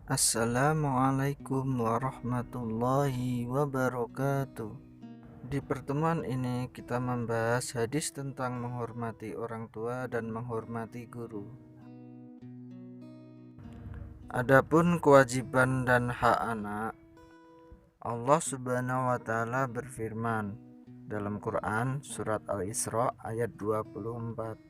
Assalamualaikum warahmatullahi wabarakatuh. Di pertemuan ini kita membahas hadis tentang menghormati orang tua dan menghormati guru. Adapun kewajiban dan hak anak, Allah Subhanahu wa taala berfirman dalam Quran surat Al-Isra ayat 24.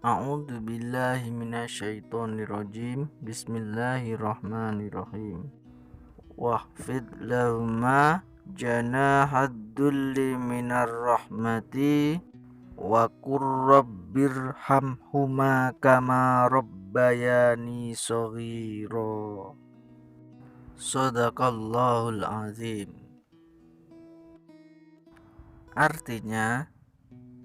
A'udzu billahi minasyaitonir rajim. Bismillahirrahmanirrahim. Wahfid lahuma janahad dulli minar rahmati wa qur rabbirhamhuma kama rabbayani shaghira. Shadaqallahul azim. Artinya,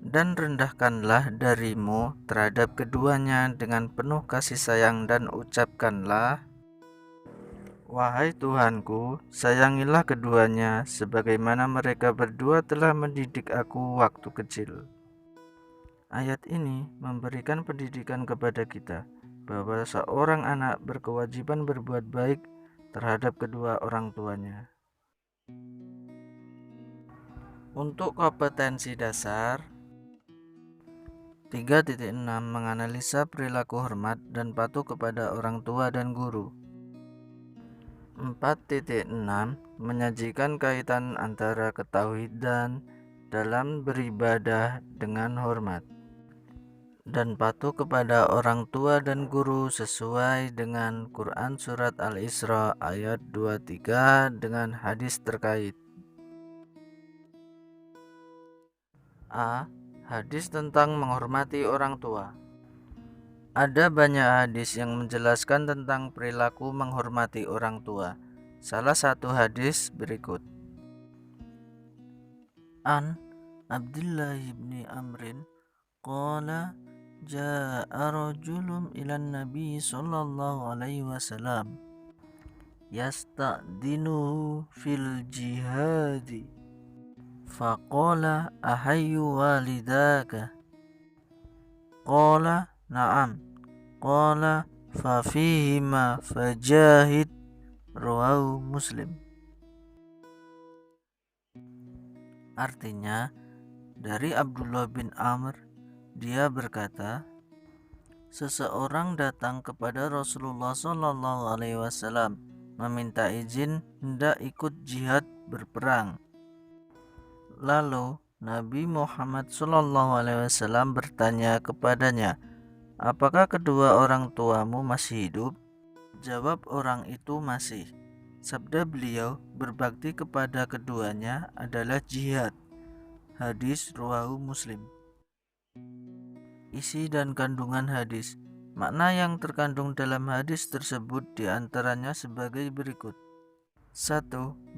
dan rendahkanlah darimu terhadap keduanya dengan penuh kasih sayang dan ucapkanlah, wahai Tuhanku, sayangilah keduanya sebagaimana mereka berdua telah mendidik aku waktu kecil. Ayat ini memberikan pendidikan kepada kita bahwa seorang anak berkewajiban berbuat baik terhadap kedua orang tuanya. Untuk kompetensi dasar 3.6 menganalisa perilaku hormat dan patuh kepada orang tua dan guru. 4.6 menyajikan kaitan antara ketauhidan dalam beribadah dengan hormat dan patuh kepada orang tua dan guru sesuai dengan Quran surat Al-Isra ayat 23 dengan hadis terkait. A. Hadis tentang menghormati orang tua. Ada banyak hadis yang menjelaskan tentang perilaku menghormati orang tua. Salah satu hadis berikut. An Abdullah ibn Amrin qala jaa'a rajulun ilan nabi sallallahu alaihi wasallam yasta'dinuhu fil jihadi faqala ahayyu walidaka qala na'am qala fafihima fajahid rawahu Muslim. Artinya, dari Abdullah bin Amr, dia berkata, seseorang datang kepada Rasulullah Shallallahu Alaihi Wasallam meminta izin hendak ikut jihad berperang. Lalu Nabi Muhammad Shallallahu Alaihi Wasallam bertanya kepadanya, apakah kedua orang tuamu masih hidup? Jawab orang itu masih. Sabda beliau, berbakti kepada keduanya adalah jihad. Hadis riwayat Muslim. Isi dan kandungan hadis. Makna yang terkandung dalam hadis tersebut diantaranya sebagai berikut. 1.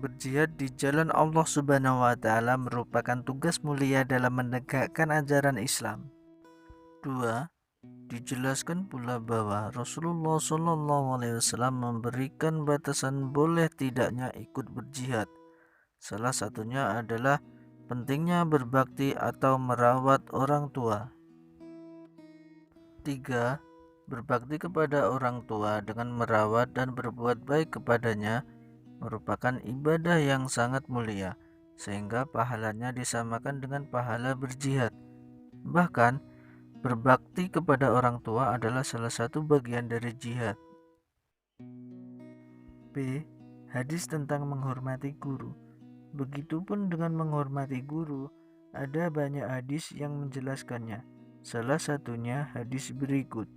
Berjihad di jalan Allah Subhanahu wa taala merupakan tugas mulia dalam menegakkan ajaran Islam. 2. Dijelaskan pula bahwa Rasulullah SAW memberikan batasan boleh tidaknya ikut berjihad. Salah satunya adalah pentingnya berbakti atau merawat orang tua. 3. Berbakti kepada orang tua dengan merawat dan berbuat baik kepadanya merupakan ibadah yang sangat mulia, sehingga pahalanya disamakan dengan pahala berjihad. Bahkan, berbakti kepada orang tua adalah salah satu bagian dari jihad. B. Hadis tentang menghormati guru. Begitupun dengan menghormati guru, ada banyak hadis yang menjelaskannya. Salah satunya hadis berikut.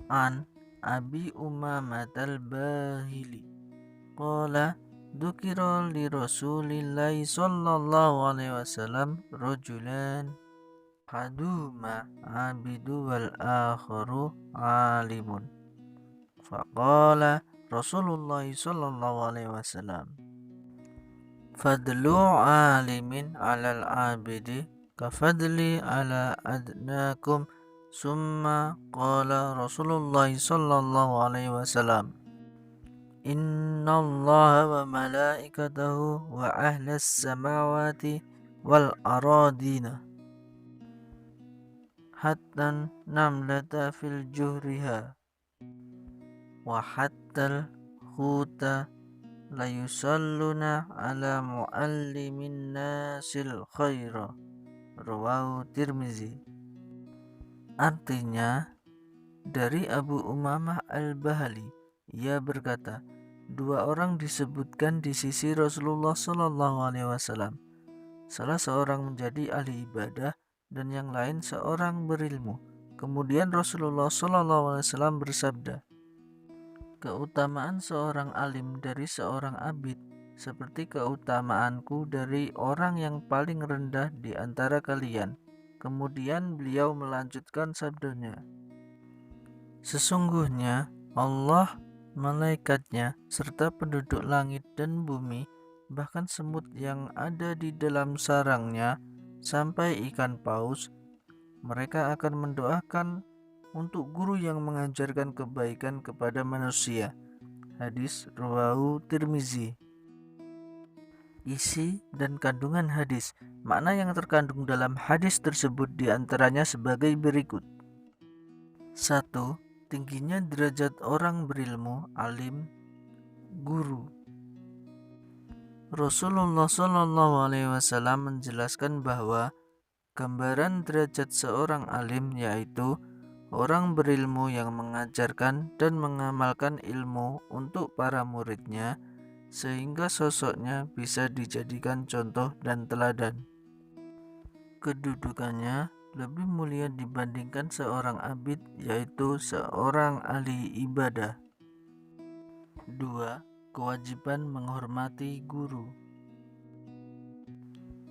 An Abi Umamah al-Bahili qala dzukira li Rasulillahi sallallahu alaihi wasallam rajulan haduma abidu wal akharu alimun. Faqala Rasulullah sallallahu alaihi wasallam fadlu alimin alal abidi kafadli ala adnakum. Summa qala Rasulullah sallallahu alaihi wasallam innallaha wa malaikatahu wa ahlas samawati wal aradina hatta namlata fil juhriha wa hattal khuta layusalluna ala muallimin nasil khaira, rawahu Tirmizi. Artinya, dari Abu Umamah Al-Bahali, ia berkata, dua orang disebutkan di sisi Rasulullah SAW. Salah seorang menjadi ahli ibadah dan yang lain seorang berilmu. Kemudian Rasulullah SAW bersabda, keutamaan seorang alim dari seorang abid seperti keutamaanku dari orang yang paling rendah di antara kalian. Kemudian beliau melanjutkan sabdanya, sesungguhnya Allah, malaikatnya, serta penduduk langit dan bumi, bahkan semut yang ada di dalam sarangnya, sampai ikan paus, mereka akan mendoakan untuk guru yang mengajarkan kebaikan kepada manusia. Hadis rawahu Tirmizi. Isi dan kandungan hadis. Makna yang terkandung dalam hadis tersebut diantaranya sebagai berikut. 1. Tingginya derajat orang berilmu, alim, guru. Rasulullah SAW menjelaskan bahwa gambaran derajat seorang alim yaitu orang berilmu yang mengajarkan dan mengamalkan ilmu untuk para muridnya, sehingga sosoknya bisa dijadikan contoh dan teladan. Kedudukannya lebih mulia dibandingkan seorang abid, yaitu seorang ahli ibadah. 2. Kewajiban menghormati guru.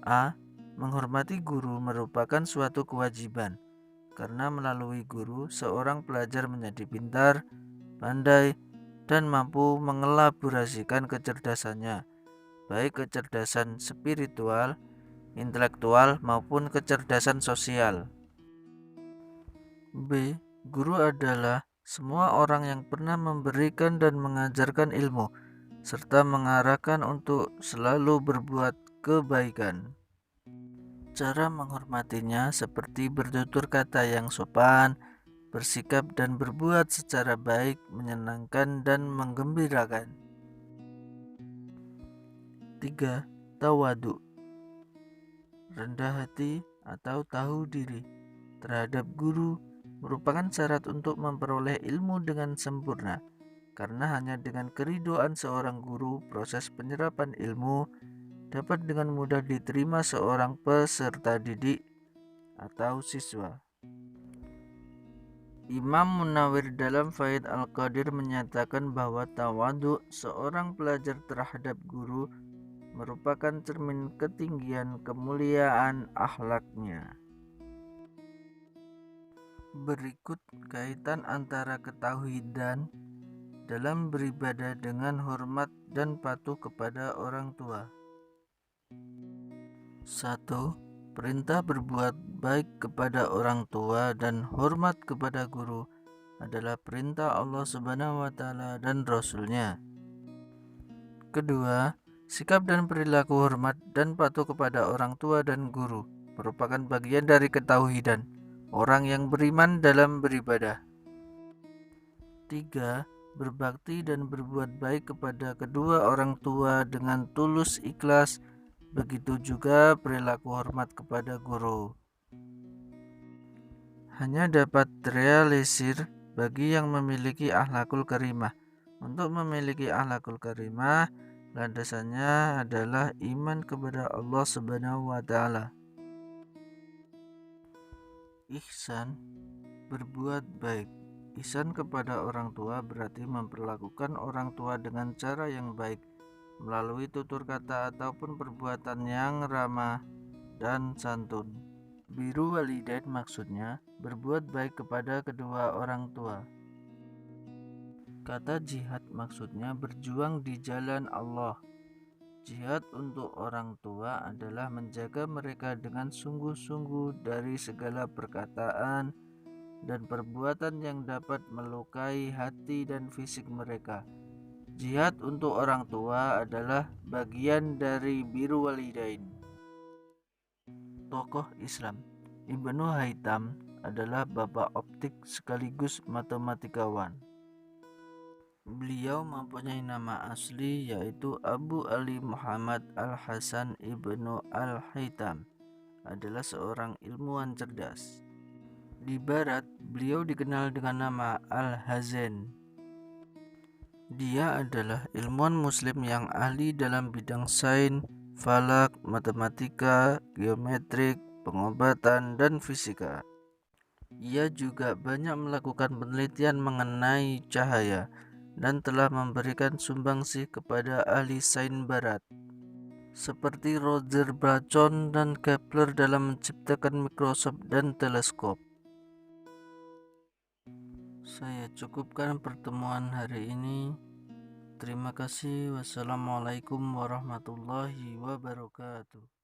A. Menghormati guru merupakan suatu kewajiban, karena melalui guru seorang pelajar menjadi pintar, pandai, dan mampu mengelaborasikan kecerdasannya, baik kecerdasan spiritual, intelektual, maupun kecerdasan sosial. B. Guru adalah semua orang yang pernah memberikan dan mengajarkan ilmu, serta mengarahkan untuk selalu berbuat kebaikan. Cara menghormatinya seperti bertutur kata yang sopan, bersikap dan berbuat secara baik, menyenangkan dan menggembirakan. 3. Tawadu, rendah hati atau tahu diri terhadap guru merupakan syarat untuk memperoleh ilmu dengan sempurna, karena hanya dengan keridhaan seorang guru proses penyerapan ilmu dapat dengan mudah diterima seorang peserta didik atau siswa. Imam Munawir dalam Faid Al-Qadir menyatakan bahwa tawadhu seorang pelajar terhadap guru merupakan cermin ketinggian kemuliaan akhlaknya. Berikut kaitan antara ketauhidan dalam beribadah dengan hormat dan patuh kepada orang tua. 1. Perintah berbuat baik kepada orang tua dan hormat kepada guru adalah perintah Allah Subhanahu wa Ta'ala dan Rasul-Nya. Kedua, sikap dan perilaku hormat dan patuh kepada orang tua dan guru merupakan bagian dari ketauhidan orang yang beriman dalam beribadah. 3. Berbakti dan berbuat baik kepada kedua orang tua dengan tulus ikhlas. Begitu juga perilaku hormat kepada guru. Hanya dapat terrealisir bagi yang memiliki akhlakul karimah. Untuk memiliki akhlakul karimah, landasannya adalah iman kepada Allah Subhanahu wa Ta'ala. Ihsan, berbuat baik. Ihsan kepada orang tua berarti memperlakukan orang tua dengan cara yang baik, melalui tutur kata ataupun perbuatan yang ramah dan santun. Biru walidain maksudnya berbuat baik kepada kedua orang tua. Kata jihad maksudnya berjuang di jalan Allah. Jihad untuk orang tua adalah menjaga mereka dengan sungguh-sungguh dari segala perkataan dan perbuatan yang dapat melukai hati dan fisik mereka. Jihad untuk orang tua adalah bagian dari biru walidain. Tokoh Islam Ibnu Haytham adalah bapak optik sekaligus matematikawan. Beliau mempunyai nama asli yaitu Abu Ali Muhammad Al-Hasan Ibnu Al-Haytham, adalah seorang ilmuwan cerdas. Di barat, beliau dikenal dengan nama Al-Hazen. Dia adalah ilmuwan muslim yang ahli dalam bidang sains, falak, matematika, geometrik, pengobatan, dan fisika. Ia juga banyak melakukan penelitian mengenai cahaya dan telah memberikan sumbangsih kepada ahli sains barat seperti Roger Bacon dan Kepler dalam menciptakan mikroskop dan teleskop. Saya cukupkan pertemuan hari ini. Terima kasih. Wassalamualaikum warahmatullahi wabarakatuh.